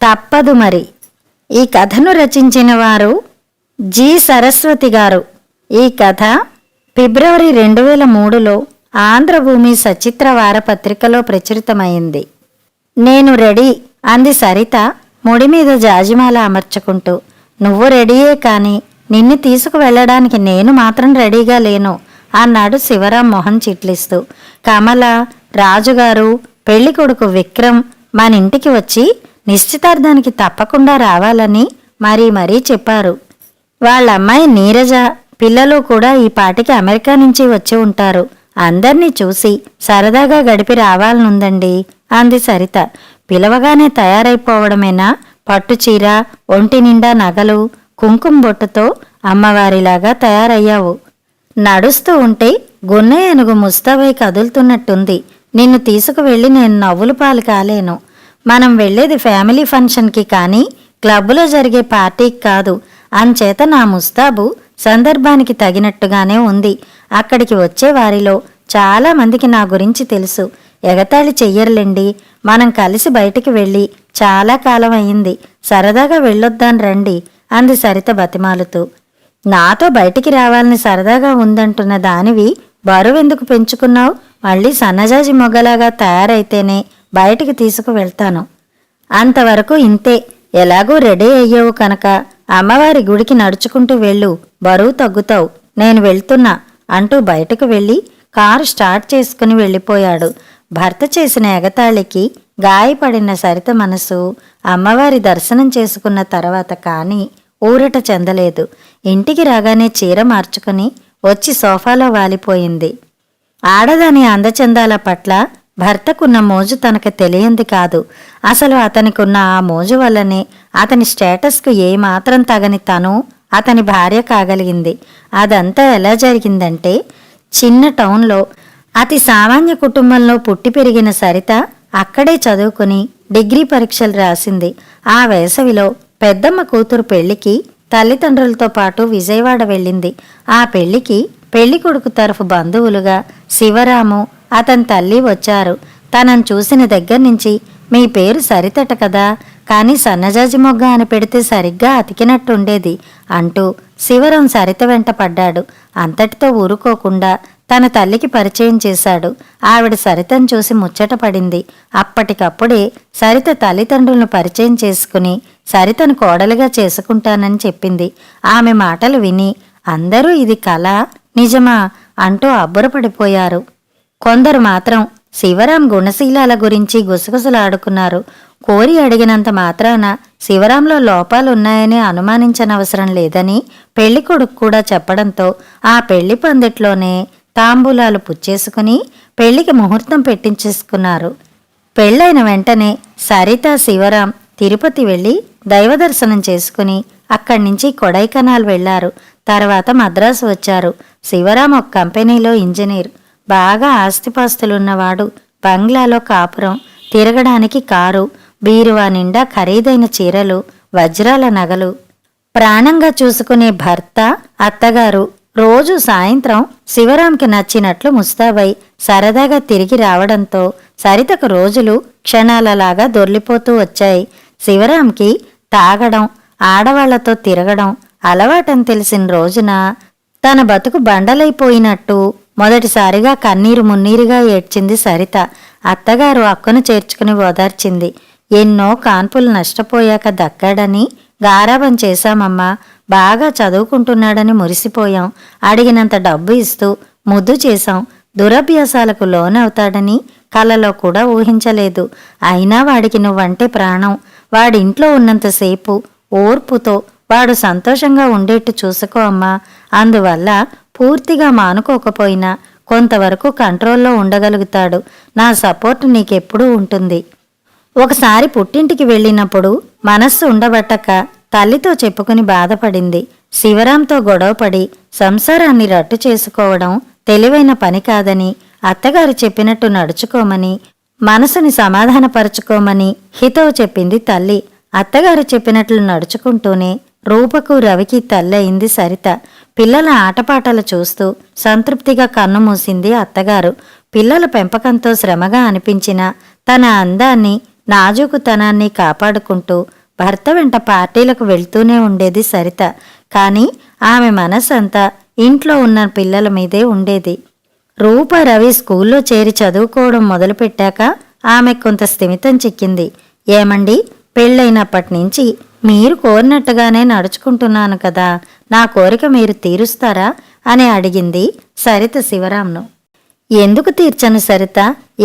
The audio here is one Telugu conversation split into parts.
తప్పదు మరి. ఈ కథను రచించిన వారు జి సరస్వతి గారు. ఈ కథ ఫిబ్రవరి 2003లో ఆంధ్రభూమి సచిత్ర వారపత్రికలో ప్రచురితమైంది. నేను రెడీ అంది సరిత ముడి మీద జాజిమాల అమర్చుకుంటూ. నువ్వు రెడీయే కాని నిన్ను తీసుకువెళ్ళడానికి నేను మాత్రం రెడీగా లేను అన్నాడు శివరాం మొహం చిట్లిస్తూ. కమల, రాజుగారు, పెళ్లికొడుకు విక్రమ్ మన ఇంటికి వచ్చి నిశ్చితార్థానికి తప్పకుండా రావాలని మరీ చెప్పారు. వాళ్ళమ్మాయి నీరజ, పిల్లలు కూడా ఈ పాటికి అమెరికా నుంచి వచ్చి ఉంటారు. అందర్నీ చూసి సరదాగా గడిపి రావాలనుందండి అంది సరిత. పిలవగానే తయారైపోవడమేనా? పట్టుచీర, ఒంటి నిండా నగలు, కుంకుమ బొట్టుతో అమ్మవారిలాగా తయారయ్యావు. నడుస్తూ ఉంటే గున్న ఏనుగు ముస్తాబై కదులుతున్నట్టుంది. నిన్ను తీసుకువెళ్ళి నేను నవ్వులు పాలు కాలేను. మనం వెళ్లేది ఫ్యామిలీ ఫంక్షన్కి కానీ క్లబ్లో జరిగే పార్టీకి కాదు. అంచేత నా ముస్తాబు సందర్భానికి తగినట్టుగానే ఉంది. అక్కడికి వచ్చే వారిలో చాలా మందికి నా గురించి తెలుసు. ఎగతాళి చెయ్యర్లేండి. మనం కలిసి బయటికి వెళ్ళి చాలా కాలం అయింది. సరదాగా వెళ్ళొద్దాన్ రండి అంది సరిత బతిమాలుతూ. నాతో బయటికి రావాలని సరదాగా ఉందంటున్న దానివి బరువెందుకు పెంచుకున్నావు? మళ్ళీ సన్నజాజి మొగ్గలాగా తయారైతేనే బయటికి తీసుకువెళ్తాను. అంతవరకు ఇంతే. ఎలాగూ రెడీ అయ్యావు కనుక అమ్మవారి గుడికి నడుచుకుంటూ వెళ్ళు, బరువు తగ్గుతావు. నేను వెళ్తున్నా అంటూ బయటకు వెళ్ళి కారు స్టార్ట్ చేసుకుని వెళ్ళిపోయాడు. భర్త చేసిన ఎగతాళికి గాయపడిన సరిత మనసు అమ్మవారి దర్శనం చేసుకున్న తర్వాత కానీ ఊరట చెందలేదు. ఇంటికి రాగానే చీర మార్చుకుని వచ్చి సోఫాలో వాలిపోయింది. ఆడదాని అందచందాల పట్ల భర్తకున్న మోజు తనకు తెలియంది కాదు. అసలు అతనికున్న ఆ మోజు వల్లనే అతని స్టేటస్కు ఏమాత్రం తగని తను అతని భార్య కాగలిగింది. అదంతా ఎలా జరిగిందంటే, చిన్న టౌన్లో అతి సామాన్య కుటుంబంలో పుట్టి పెరిగిన సరిత అక్కడే చదువుకుని డిగ్రీ పరీక్షలు రాసింది. ఆ వేసవిలో పెద్దమ్మ కూతురు పెళ్లికి తల్లిదండ్రులతో పాటు విజయవాడ వెళ్ళింది. ఆ పెళ్లికి పెళ్లికొడుకు తరఫు బంధువులుగా శివరాము, అతని తల్లి వచ్చారు. తనను చూసిన దగ్గర నుంచి మీ పేరు సరితట కదా, కానీ సన్నజాజి మొగ్గ అని పెడితే సరిగ్గా అతికినట్టుండేది అంటూ శివరాం సరిత వెంట పడ్డాడు. అంతటితో ఊరుకోకుండా తన తల్లికి పరిచయం చేశాడు. ఆవిడ సరితను చూసి ముచ్చట పడింది. అప్పటికప్పుడే సరిత తల్లిదండ్రులను పరిచయం చేసుకుని సరితను కోడలుగా చేసుకుంటానని చెప్పింది. ఆమె మాటలు విని అందరూ ఇది కళ, నిజమా అంటూ అబ్బురపడిపోయారు. కొందరు మాత్రం శివరాం గుణశీలాల గురించి గుసగుసలాడుకున్నారు. కోరి అడిగినంత మాత్రాన శివరాంలో లోపాలున్నాయని అనుమానించనవసరం లేదని పెళ్లికొడుకు కూడా చెప్పడంతో ఆ పెళ్లి పందిట్లోనే తాంబూలాలు పుచ్చేసుకుని పెళ్లికి ముహూర్తం పెట్టించేసుకున్నారు. పెళ్లైన వెంటనే సరిత, శివరాం తిరుపతి వెళ్లి దైవదర్శనం చేసుకుని అక్కడి నుంచి కొడైకనాల్ వెళ్లారు. తర్వాత మద్రాసు వచ్చారు. శివరాం ఒక కంపెనీలో ఇంజనీర్. బాగా ఆస్తిపాస్తులున్నవాడు. బంగ్లాలో కాపురం, తిరగడానికి కారు, బీరువా నిండా ఖరీదైన చీరలు, వజ్రాల నగలు. ప్రాణంగా చూసుకునే భర్త, అత్తగారు రోజు సాయంత్రం శివరాంకి నచ్చినట్లు ముస్తాబై సరదాగా తిరిగి రావడంతో సరితకు రోజులు క్షణాలలాగా దొర్లిపోతూ వచ్చాయి. శివరాంకి తాగడం, ఆడవాళ్లతో తిరగడం అలవాటని తెలిసిన రోజున తన బతుకు బండలైపోయినట్టు మొదటిసారిగా కన్నీరు మున్నీరుగా ఏడ్చింది సరిత. అత్తగారు అక్కను చేర్చుకుని ఓదార్చింది. ఎన్నో కాన్పులు నష్టపోయాక దక్కాడని గారాబం చేశామమ్మా. బాగా చదువుకుంటున్నాడని మురిసిపోయాం. అడిగినంత డబ్బు ఇస్తూ ముద్దు చేశాం. దురభ్యాసాలకు లోనవుతాడని కలలో కూడా ఊహించలేదు. అయినా వాడికి నువ్వంటే ప్రాణం. వాడింట్లో ఉన్నంతసేపు ఓర్పుతో వాడు సంతోషంగా ఉండేట్టు చూసుకో అమ్మా. అందువల్ల పూర్తిగా మానుకోకపోయినా కొంతవరకు కంట్రోల్లో ఉండగలుగుతాడు. నా సపోర్ట్ నీకెప్పుడూ ఉంటుంది. ఒకసారి పుట్టింటికి వెళ్ళినప్పుడు మనస్సు ఉండబట్టక తల్లితో చెప్పుకుని బాధపడింది. శివరాంతో గొడవపడి సంసారాన్ని రట్టు చేసుకోవడం తెలివైన పని కాదని, అత్తగారు చెప్పినట్టు నడుచుకోమని, మనసుని సమాధానపరుచుకోమని హితవు చెప్పింది తల్లి. అత్తగారు చెప్పినట్లు నడుచుకుంటూనే రూపకు, రవికి తల్లయింది సరిత. పిల్లల ఆటపాటలు చూస్తూ సంతృప్తిగా కన్నుమూసింది అత్తగారు. పిల్లల పెంపకంతో శ్రమగా అనిపించిన తన అందాన్ని, నాజూకుతనాన్ని కాపాడుకుంటూ భర్త వెంట పార్టీలకు వెళ్తూనే ఉండేది సరిత. కానీ ఆమె మనసంతా ఇంట్లో ఉన్న పిల్లల మీదే ఉండేది. రూప, రవి స్కూల్లో చేరి చదువుకోవడం మొదలుపెట్టాక ఆమె కొంత స్థిమితం చిక్కింది. ఏమండి, పెళ్ళైనప్పటి నుంచి మీరు కోరినట్టుగానే నడుచుకుంటున్నాను కదా, నా కోరిక మీరు తీరుస్తారా అని అడిగింది సరిత శివరాంను. ఎందుకు తీర్చను సరిత,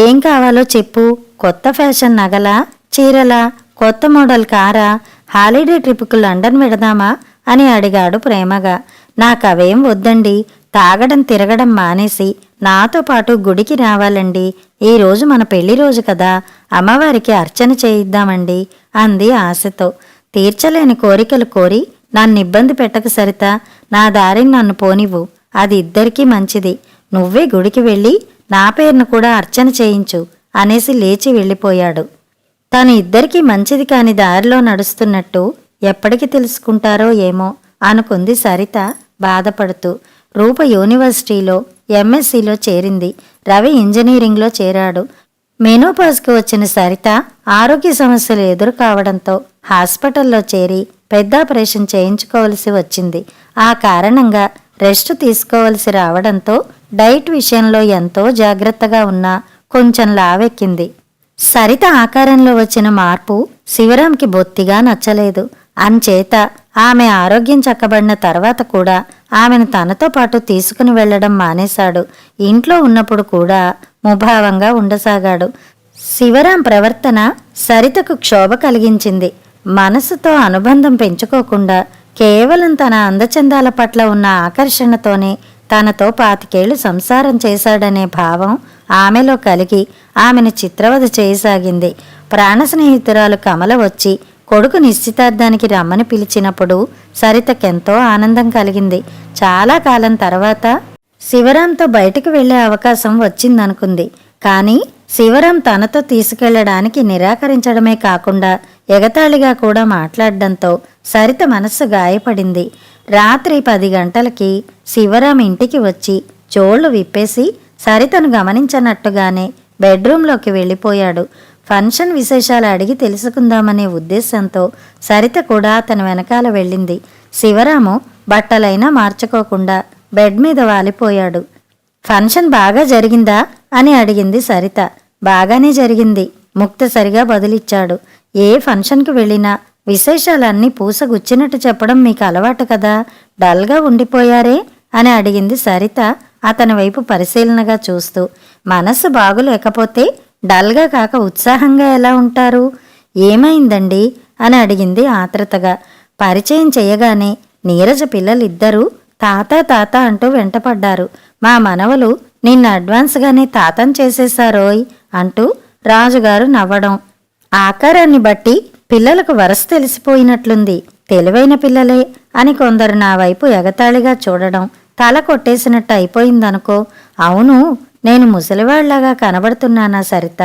ఏం కావాలో చెప్పు. కొత్త ఫ్యాషన్ నగలా, చీరలా, కొత్త మోడల్ కారా, హాలిడే ట్రిప్కు లండన్ వెడదామా అని అడిగాడు ప్రేమగా. నాకవేం వద్దండి, తాగడం తిరగడం మానేసి నాతో పాటు గుడికి రావాలండి. ఈరోజు మన పెళ్లి రోజు కదా, అమ్మవారికి అర్చన చేయిద్దామండి అంది ఆశతో. తీర్చలేని కోరికలు కోరి నన్ను ఇబ్బంది పెట్టక సరిత, నా దారిని నన్ను పోనివ్వు, అది ఇద్దరికీ మంచిది. నువ్వే గుడికి వెళ్ళి నా పేరును కూడా అర్చన చేయించు అనేసి లేచి వెళ్ళిపోయాడు. తను ఇద్దరికీ మంచిది కాని దారిలో నడుస్తున్నట్టు ఎప్పటికి తెలుసుకుంటారో ఏమో అనుకుంది సరిత బాధపడుతూ. రూప యూనివర్సిటీలో ఎంఎస్సీలో చేరింది. రవి ఇంజనీరింగ్లో చేరాడు. మెనోపాజ్కి వచ్చిన సరిత ఆరోగ్య సమస్యలు ఎదురు కావడంతో హాస్పిటల్లో చేరి పెద్ద ఆపరేషన్ చేయించుకోవలసి వచ్చింది. ఆ కారణంగా రెస్ట్ తీసుకోవలసి రావడంతో డైట్ విషయంలో ఎంతో జాగ్రత్తగా ఉన్నా కొంచెం లావెక్కింది. సరిత ఆకారంలో వచ్చిన మార్పు శివరాంకి బొత్తిగా నచ్చలేదు. అంచేత ఆమె ఆరోగ్యం చక్కబడిన తర్వాత కూడా ఆమెను తనతో పాటు తీసుకుని వెళ్లడం మానేశాడు. ఇంట్లో ఉన్నప్పుడు కూడా ముభావంగా ఉండసాగాడు. శివరాం ప్రవర్తన సరితకు క్షోభ కలిగించింది. మనసుతో అనుబంధం పెంచుకోకుండా కేవలం తన అందచందాల పట్ల ఉన్న ఆకర్షణతోనే తనతో 25 ఏళ్లు సంసారం చేశాడనే భావం ఆమెలో కలిగి ఆమెను చిత్రవధ చేయసాగింది. ప్రాణ స్నేహితురాలు కమల వచ్చి కొడుకు నిశ్చితార్థానికి రమ్మని పిలిచినప్పుడు సరితకెంతో ఆనందం కలిగింది. చాలా కాలం తర్వాత శివరాంతో బయటకు వెళ్లే అవకాశం వచ్చిందనుకుంది. కానీ శివరాం తనతో తీసుకెళ్లడానికి నిరాకరించడమే కాకుండా ఎగతాళిగా కూడా మాట్లాడడంతో సరిత మనస్సు గాయపడింది. రాత్రి 10 గంటలకి శివరాం ఇంటికి వచ్చి చోళ్లు విప్పేసి సరితను గమనించనట్టుగానే బెడ్రూంలోకి వెళ్ళిపోయాడు. ఫంక్షన్ విశేషాలు అడిగి తెలుసుకుందామనే ఉద్దేశంతో సరిత కూడా అతని వెనకాల వెళ్ళింది. శివరాము బట్టలైనా మార్చుకోకుండా బెడ్ మీద వాలిపోయాడు. ఫంక్షన్ బాగా జరిగిందా అని అడిగింది సరిత. బాగానే జరిగింది, ముక్తసరిగా బదులిచ్చాడు. ఏ ఫంక్షన్కి వెళ్ళినా విశేషాలన్నీ పూసగుచ్చినట్టు చెప్పడం మీకు అలవాటు కదా, డల్గా ఉండిపోయారే అని అడిగింది సరిత అతని వైపు పరిశీలనగా చూస్తూ. మనసు బాగులేకపోతే డల్గా కాక ఉత్సాహంగా ఎలా ఉంటారు? ఏమైందండి అని అడిగింది ఆత్రతగా. పరిచయం చేయగానే నీరజ పిల్లలిద్దరూ తాత తాత అంటూ వెంటపడ్డారు. మా మనవలు నిన్న అడ్వాన్స్గానే తాతం చేసేశారోయ్ అంటూ రాజుగారు నవ్వడం. ఆకారాన్ని బట్టి పిల్లలకు వరస తెలిసిపోయినట్లుంది, తెలివైన పిల్లలే అని కొందరు నా వైపు ఎగతాళిగా చూడడం తల కొట్టేసినట్టు అయిపోయిందనుకో. అవును, నేను ముసలివాళ్లాగా కనబడుతున్నానా సరిత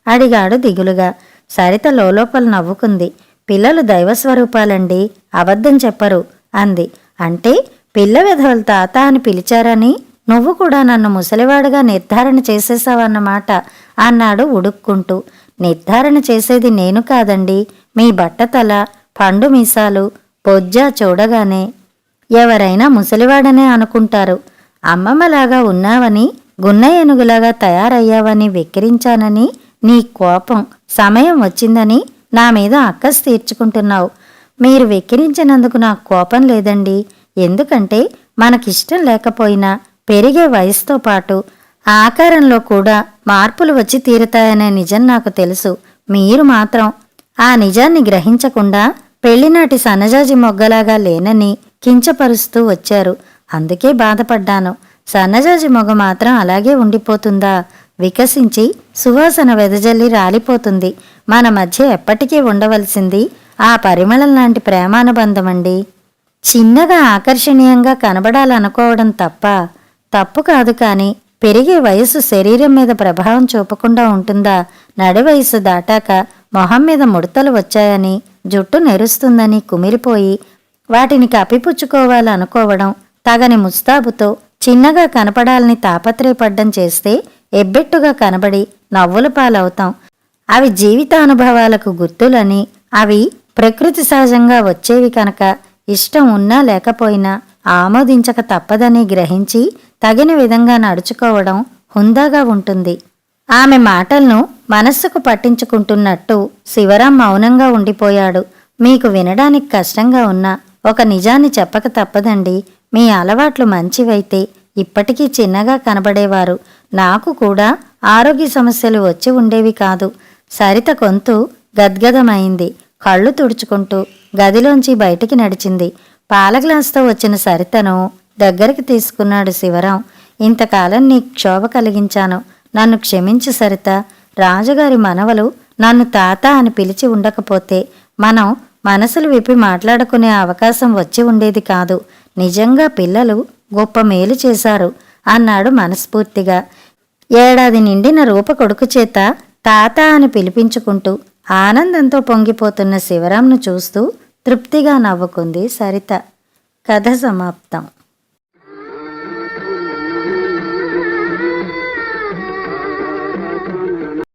అడిగాడు దిగులుగా. సరిత లోపల నవ్వుకుంది. పిల్లలు దైవస్వరూపాలండి, అబద్ధం చెప్పరు అంది. అంటే పిల్ల వెధవలు తాత అని పిలిచారని నువ్వు కూడా నన్ను ముసలివాడుగా నిర్ధారణ చేసేసావన్నమాట అన్నాడు ఉడుక్కుంటూ. నిర్ధారణ చేసేది నేను కాదండి, మీ బట్టతల, పండు మీసాలు, బొజ్జా చూడగానే ఎవరైనా ముసలివాడనే అనుకుంటారు. అమ్మమ్మలాగా ఉన్నావని, గున్న ఏనుగులాగా తయారయ్యావని వెక్కిరించానని నీ కోపం, సమయం వచ్చిందని నా మీద అక్కసు తీర్చుకుంటున్నావు. మీరు వెక్కిరించినందుకు నాకు కోపం లేదండి. ఎందుకంటే మనకిష్టం లేకపోయినా పెరిగే వయసుతో పాటు ఆకారంలో కూడా మార్పులు వచ్చి తీరుతాయనే నిజం నాకు తెలుసు. మీరు మాత్రం ఆ నిజాన్ని గ్రహించకుండా పెళ్లినాటి సన్నజాజి మొగ్గలాగా లేనని కించపరుస్తూ వచ్చారు. అందుకే బాధపడ్డాను. సన్నజాజి మొగ్గ మాత్రం అలాగే ఉండిపోతుందా? వికసించి సువాసన వెదజల్లి రాలిపోతుంది. మన మధ్య ఎప్పటికీ ఉండవలసింది ఆ పరిమళం లాంటి ప్రేమానుబంధమండి. చిన్నగా ఆకర్షణీయంగా కనబడాలనుకోవడం తప్పు కాదు. కానీ పెరిగే వయసు శరీరం మీద ప్రభావం చూపకుండా ఉంటుందా? నడి వయసు దాటాక మొహం మీద ముడతలు వచ్చాయని, జుట్టు నెరుస్తుందని కుమిలిపోయి వాటిని కప్పిపుచ్చుకోవాలనుకోవడం, తగని ముస్తాబుతో చిన్నగా కనపడాలని తాపత్రయపడ్డం చేస్తే ఎబ్బెట్టుగా కనబడి నవ్వుల పాలవుతాం. అవి జీవితానుభవాలకు గుర్తులని, అవి ప్రకృతి సహజంగా వచ్చేవి కనుక ఇష్టం ఉన్నా లేకపోయినా ఆమోదించక తప్పదని గ్రహించి తగిన విధంగా నడుచుకోవడం హుందాగా ఉంటుంది. ఆమె మాటలను మనస్సుకు పట్టించుకుంటున్నట్టు శివరాం మౌనంగా ఉండిపోయాడు. మీకు వినడానికి కష్టంగా ఉన్నా ఒక నిజాన్ని చెప్పక తప్పదండి. మీ అలవాట్లు మంచివైతే ఇప్పటికీ చిన్నగా కనబడేవారు. నాకు కూడా ఆరోగ్య సమస్యలు వచ్చి ఉండేవి కాదు. సరిత గొంతు గద్గదమైంది. కళ్ళు తుడుచుకుంటూ గదిలోంచి బయటికి నడిచింది. పాల గ్లాసుతో వచ్చిన సరితను దగ్గరికి తీసుకున్నాడు శివరాం. ఇంతకాలం నీకు క్షోభ కలిగించాను. నన్ను క్షమించు సరిత. రాజుగారి మనవలు నన్ను తాత అని పిలిచి ఉండకపోతే మనం మనసులు విప్పి మాట్లాడుకునే అవకాశం వచ్చి ఉండేది కాదు. నిజంగా పిల్లలు గొప్ప మేలు చేశారు అన్నాడు మనస్ఫూర్తిగా. ఏడాది నిండిన రూప కొడుకు చేత తాత అని పిలిపించుకుంటూ ఆనందంతో పొంగిపోతున్న శివరాంను చూస్తూ తృప్తిగా నవ్వుకుంది సరిత. కథ సమాప్తం.